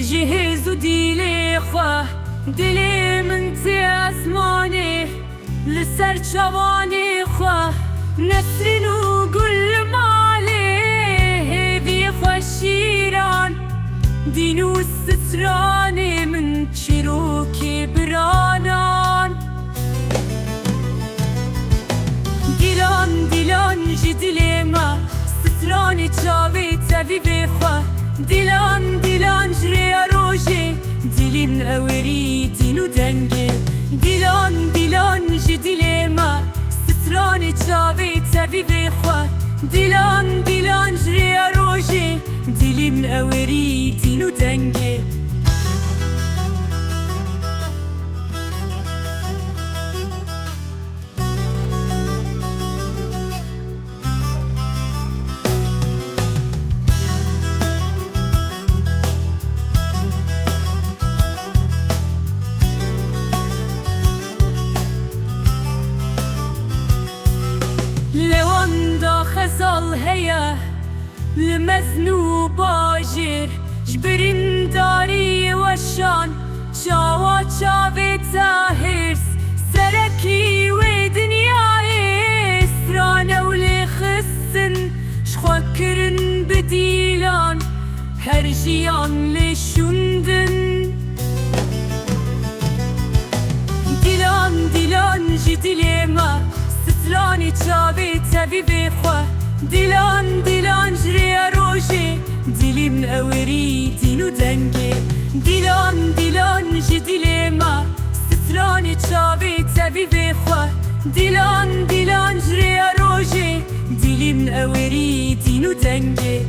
جهز و دیلی خواه دلی من تی اسمانی لسر چوانی خواه نسرین و گل مالی هیوی خواه شیران دین و سترانی من چیروکی برانان دیلان جدلی ما سترانی چاوی تبی بخواه دیلان جری روژی دیلین اوری دینو دنگی دیلان جدلی ما سترانی چاوی تبی بخواه دیلان جری روژی دیلین اوری دینو دنگی لواندا خزال هيا لمزنو باجر جبرين داري وشان شاوا شاوي تاهرس سركي ودنياي سرانا ولي خسن شخوكرن بديلان هرجيان لشندن دیلان جدلی ما سترانی چاوی تبی بخواه دیلان جری روژی دیلیم اوری دینو دنگی دیلان جدلی ما سترانی چاوی تبی بخواه دیلان جری روژی دیلیم اوری دینو دنگی